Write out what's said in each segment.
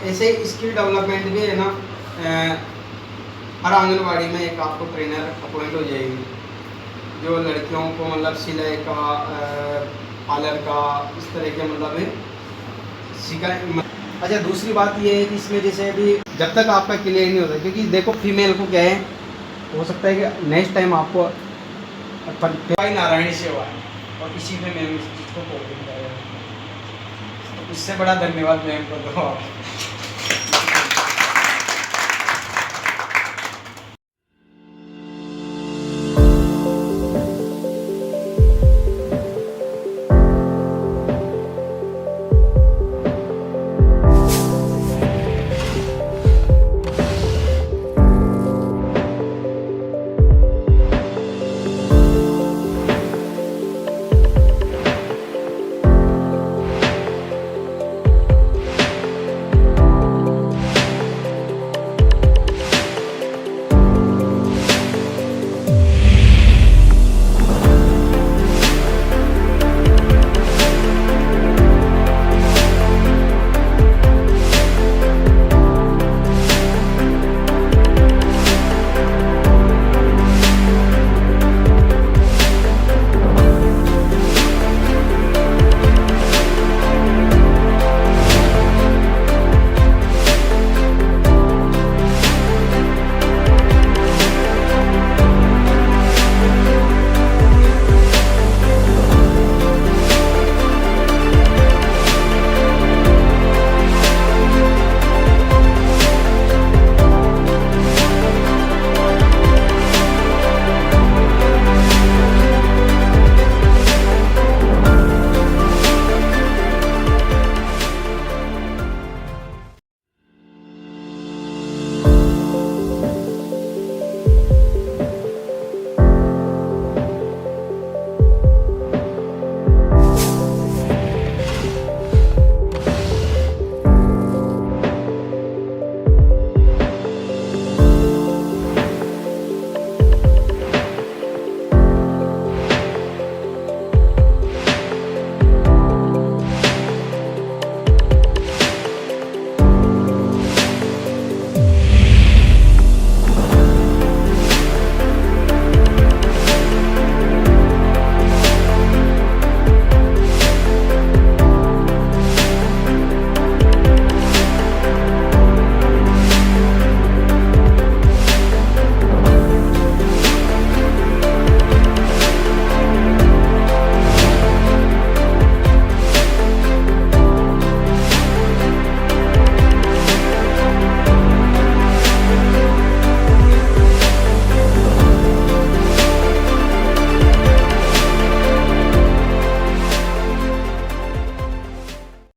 ऐसे skill development भी है ना, हर आंगनबाड़ी में एक आपको ट्रेनर अपॉइंट हो जाएगी, जो लड़कियों को मतलब सिलाई का, पार्लर का, इस तरह के मतलब सिखाए। अच्छा, दूसरी बात ये है कि इसमें जैसे अभी जब तक आपका क्लियर नहीं होता, क्योंकि देखो फीमेल को क्या है, हो सकता है कि नेक्स्ट टाइम आपको नारायणी सेवा है और इसी में मैम इसको कोचिंग करेगा, तो इससे बड़ा धन्यवाद मैम को दो आप।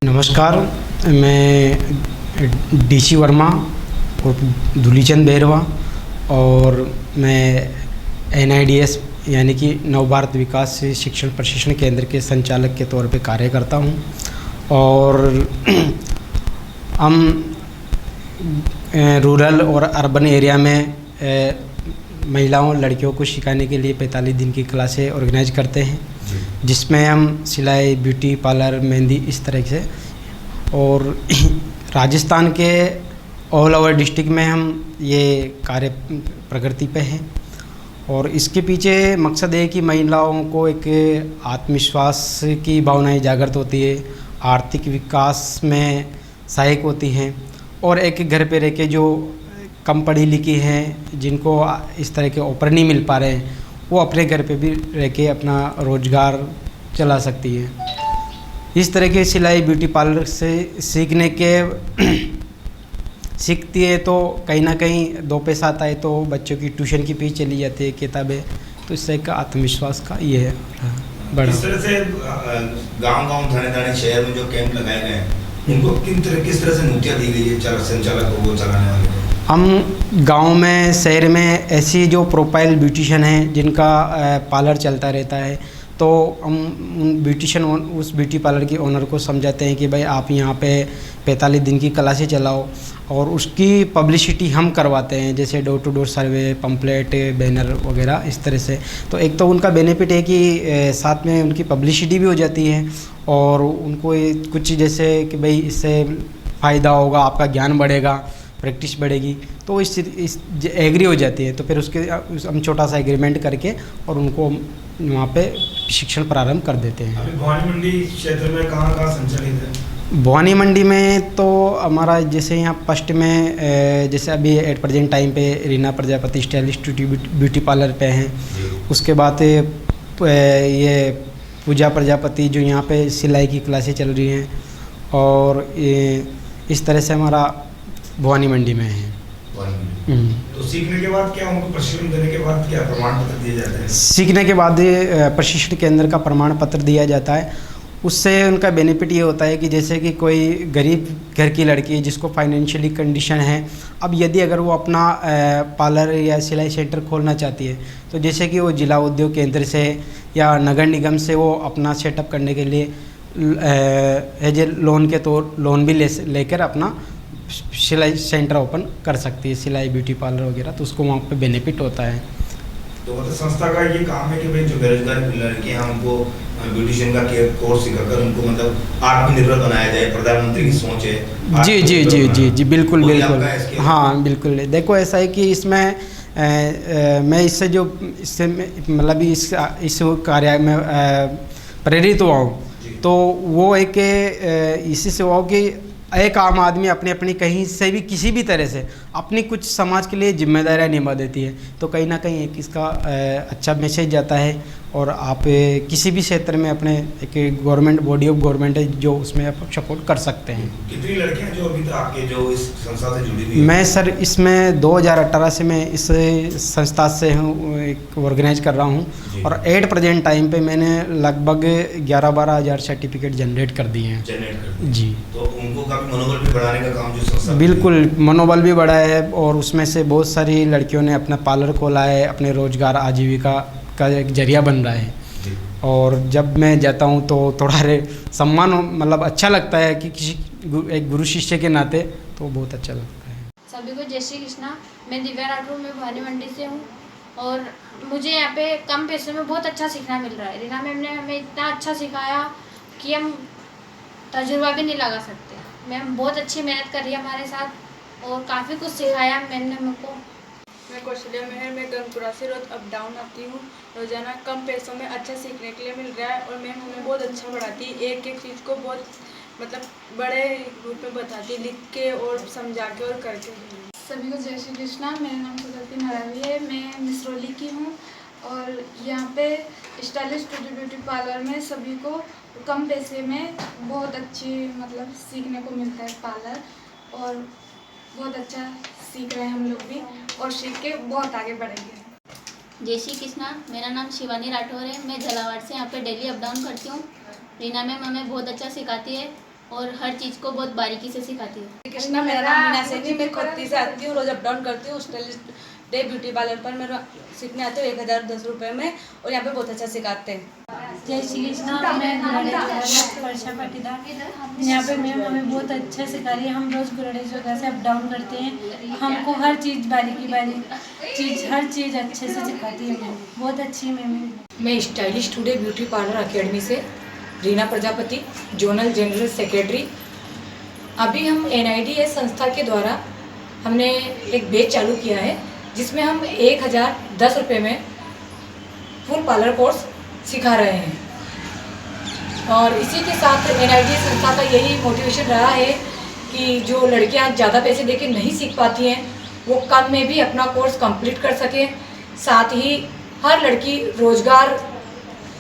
नमस्कार, मैं डीसी वर्मा और धूलीचंद बेरवा और मैं NIDS यानी कि नव भारत विकास शिक्षण प्रशिक्षण केंद्र के संचालक के तौर पे कार्य करता हूं। और हम रूरल और अर्बन एरिया में महिलाओं लड़कियों को सिखाने के लिए 45 दिन की क्लासें ऑर्गेनाइज करते हैं, जिसमें हम सिलाई, ब्यूटी पार्लर, मेहंदी, इस तरह से। और राजस्थान के ऑल ओवर डिस्ट्रिक्ट में हम ये कार्य प्रगति पे हैं। और इसके पीछे मकसद है कि महिलाओं को एक आत्मविश्वास की भावनाएं जागृत होती है, आर्थिक विकास में सहायक होती हैं, और एक घर पे रह के जो कम पढ़ी लिखी हैं, जिनको इस तरह के ऑफर नहीं मिल पा रहे हैं, वो अपने घर पे भी रह के अपना रोज़गार चला सकती है। इस तरह के सिलाई ब्यूटी पार्लर से सीखने के सीखती है तो कहीं ना कहीं 2 पैसा आता है, तो बच्चों की ट्यूशन की फीस चली जाती है, किताबें, तो इससे का आत्मविश्वास का ये है बड़ा। इस तरह से गांव-गांव, थाने-थाने, शहर में जो कैंप लगाए गए हैं, इनको किस तरह से नीतियाँ दी गई है संचालक को, वो चलाने वाले को? हम गांव में, शहर में ऐसी जो प्रोफाइल ब्यूटिशियन हैं जिनका पार्लर चलता रहता है, तो हम उन ब्यूटिशियन, उस ब्यूटी पार्लर की ओनर को समझाते हैं कि भाई आप यहाँ पे 45 दिन की क्लासें चलाओ, और उसकी पब्लिसिटी हम करवाते हैं, जैसे door to door survey, pamphlet, banner वगैरह, इस तरह से। तो एक तो उनका बेनिफिट है कि साथ में उनकी पब्लिसिटी भी हो जाती है, और उनको कुछ जैसे कि भाई इससे फ़ायदा होगा, आपका ज्ञान बढ़ेगा, प्रैक्टिस बढ़ेगी। तो इस एग्री हो जाती है, तो फिर उसके हम छोटा सा एग्रीमेंट करके और उनको वहाँ पे शिक्षण प्रारंभ कर देते हैं। अभी भवानी मंडी क्षेत्र में कहाँ संचालित है? भवानी मंडी में तो हमारा जैसे यहाँ फर्स्ट में जैसे अभी एट प्रेजेंट टाइम पे Reena Prajapati stylish beauty parlour पे हैं। उसके बाद ये पूजा प्रजापति जो यहाँ पे सिलाई की क्लासें चल रही हैं, और ये इस तरह से हमारा भवानी मंडी में है। तो सीखने के बाद क्या उनको प्रशिक्षण देने के बाद क्या प्रमाण पत्र दिए जाते हैं? सीखने के बाद प्रशिक्षण केंद्र का प्रमाण पत्र दिया जाता है। उससे उनका बेनिफिट ये होता है कि जैसे कि कोई गरीब घर की लड़की है जिसको फाइनेंशियली कंडीशन है, अब यदि अगर वो अपना पार्लर या सिलाई सेंटर खोलना चाहती है, तो जैसे कि वो जिला उद्योग केंद्र से या नगर निगम से वो अपना सेटअप करने के लिए एज ए लोन के तौर लोन भी लेकर अपना सिलाई सेंटर ओपन कर सकती है, सिलाई ब्यूटी पार्लर वगैरह, तो उसको वहाँ पे बेनिफिट होता है। तो मतलब संस्था का ये काम है कि भाई जो बेरोजगार लड़कियां हैं उनको ब्यूटिशियन का कोर्स सिखाकर उनको मतलब आत्मनिर्भर बनाया जाए, प्रधानमंत्री की सोच है। जी जी जी जी जी बिल्कुल बिल्कुल, हाँ बिल्कुल। देखो ऐसा है कि इसमें मैं इससे मतलब इस कार्य में प्रेरित हुआ हूँ, तो वो एक इसी से हुआ हो कि एक आम आदमी अपनी अपनी कहीं से भी किसी भी तरह से अपनी कुछ समाज के लिए जिम्मेदारियां निभा देती है, तो कहीं ना कहीं एक इसका अच्छा मैसेज जाता है। और आप किसी भी क्षेत्र में अपने एक गवर्नमेंट बॉडी ऑफ गवर्नमेंट है जो उसमें आप सपोर्ट कर सकते हैं। कितनी लड़कियां जो अभी तक आपके जो इस संस्था से जुड़ी हुई हैं? मैं सर इसमें 2018 से मैं इस संस्था से हूँ एक ऑर्गेनाइज कर रहा हूँ, और एट प्रेजेंट टाइम पे मैंने लगभग 11-12 हज़ार सर्टिफिकेट जनरेट कर दिए हैं। जी, तो उनको काफ़ी मनोबल भी बढ़ाने का काम जो संस्था बिल्कुल मनोबल भी बढ़ा है, और उसमें से बहुत सारी लड़कियों ने अपना पार्लर खोला है, अपने रोजगार आजीविका का एक जरिया बन रहा है। और जब मैं जाता हूँ तो थोड़ा सम्मान मतलब अच्छा लगता है कि किसी एक गुरु शिष्य के नाते, तो बहुत अच्छा लगता है। सभी को जय श्री कृष्णा। मैं दिव्या राठौर, मैं भवानी मंडी से हूँ, और मुझे यहाँ पे कम पैसों में बहुत अच्छा सीखना मिल रहा है। रीना मैम ने हमें इतना अच्छा सिखाया कि हम तजुर्बा भी नहीं लगा सकते। मैम बहुत अच्छी मेहनत कर रही है हमारे साथ, और काफ़ी कुछ सिखाया मैम ने हमको। मैं कौशल्या मेहर, मैं गंगपुरा से रोज अप डाउन आती हूँ। रोजाना कम पैसों में अच्छा सीखने के लिए मिल रहा है, और मैम हमें बहुत अच्छा पढ़ाती है। एक एक चीज़ को बहुत मतलब बड़े रूप में बताती है, लिख के और समझा के और करके। सभी को जय श्री कृष्णा। मेरा नाम सुगति मरावी है, मैं मिसरौली की हूँ, और यहाँ पे स्टाइलिश ब्यूटी पार्लर में सभी को कम पैसे में बहुत अच्छी मतलब सीखने को मिलता है पार्लर, और बहुत अच्छा सीख रहे हैं हम लोग भी, और सीख के बहुत आगे बढ़ेंगे। जय श्री कृष्णा। मेरा नाम शिवानी राठौर है, मैं झालावाड़ से यहाँ पे डेली अप डाउन करती हूँ। रीना मैम हमें बहुत अच्छा सिखाती है, और हर चीज़ को बहुत बारीकी से सिखाती है। कृष्णा, मेरा नाम मीना सैनी, मैं खोती से आती हूँ, रोज अप डाउन करती हूँ। स्टाइलिश डे ब्यूटी पार्लर पर मेरा सीखने आते हो 1010 रुपये में, और यहाँ पे बहुत अच्छा सिखाते हैं। जय श्री कृष्णा। मैं वर्षा पाटीदार, यहाँ पे मैम हमें बहुत अच्छा सिखा रही है। हम रोज़ गुरड़े जगह से अप डाउन करते हैं, हमको हर चीज़ बारीकी चीज़ हर चीज़ अच्छे से सिखाती है मैम, बहुत अच्छी मैम है। मैं stylish today beauty parlour academy से Reena Prajapati, zonal general secretary. अभी हम NIDS संस्था के द्वारा हमने एक बैच चालू किया है, जिसमें हम 1010 रुपये में फुल पार्लर कोर्स सिखा रहे हैं। और इसी के साथ NIDS संस्था का यही मोटिवेशन रहा है कि जो लड़कियां ज़्यादा पैसे देके नहीं सीख पाती हैं, वो कम में भी अपना कोर्स कंप्लीट कर सकें, साथ ही हर लड़की रोज़गार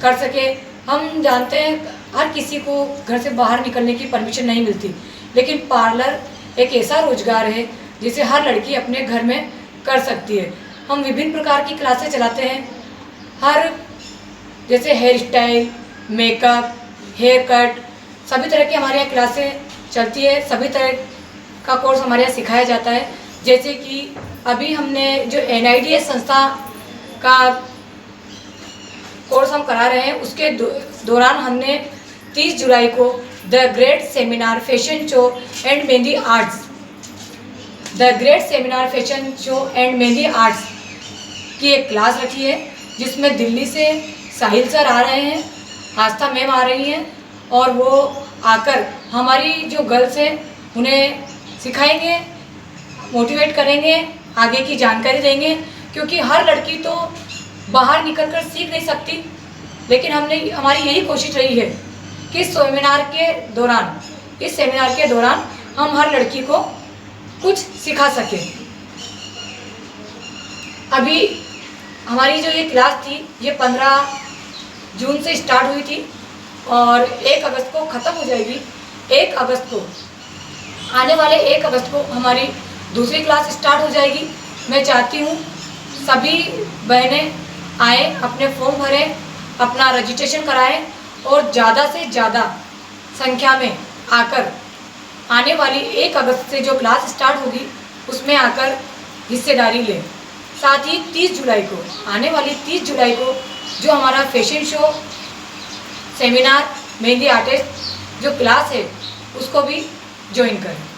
कर सके। हम जानते हैं हर किसी को घर से बाहर निकलने की परमिशन नहीं मिलती, लेकिन पार्लर एक ऐसा रोज़गार है जिसे हर लड़की अपने घर में कर सकती है। हम विभिन्न प्रकार की क्लासेस चलाते हैं, हर जैसे hair style, makeup, hair cut, सभी तरह की हमारे यहाँ क्लासें चलती है। सभी तरह का कोर्स हमारे यहाँ सिखाया जाता है। जैसे कि अभी हमने जो NIDS संस्था का कोर्स हम करा रहे हैं, उसके दौरान हमने 30 जुलाई को the great seminar fashion show and mehndi arts की एक क्लास रखी है, जिसमें दिल्ली से साहिल सर आ रहे हैं, आस्था मैम आ रही हैं, और वो आकर हमारी जो गर्ल्स हैं उन्हें सिखाएंगे, मोटिवेट करेंगे, आगे की जानकारी देंगे, क्योंकि हर लड़की तो बाहर निकलकर सीख नहीं सकती। लेकिन हमारी यही कोशिश रही है कि इस सेमिनार के दौरान हम हर लड़की को कुछ सिखा सकें। अभी हमारी जो ये क्लास थी ये 15 जून से स्टार्ट हुई थी और 1 अगस्त को ख़त्म हो जाएगी। 1 अगस्त को, आने वाले 1 अगस्त को हमारी दूसरी क्लास स्टार्ट हो जाएगी। मैं चाहती हूँ सभी बहनें आएँ, अपने फॉर्म भरें, अपना रजिस्ट्रेशन कराएं और ज़्यादा से ज़्यादा संख्या में आकर आने वाली 1 अगस्त से जो क्लास स्टार्ट होगी उसमें आकर हिस्सेदारी लें। साथ ही 30 जुलाई को, आने वाली 30 जुलाई को जो हमारा fashion show, seminar, mehndi artist जो क्लास है उसको भी ज्वाइन करें।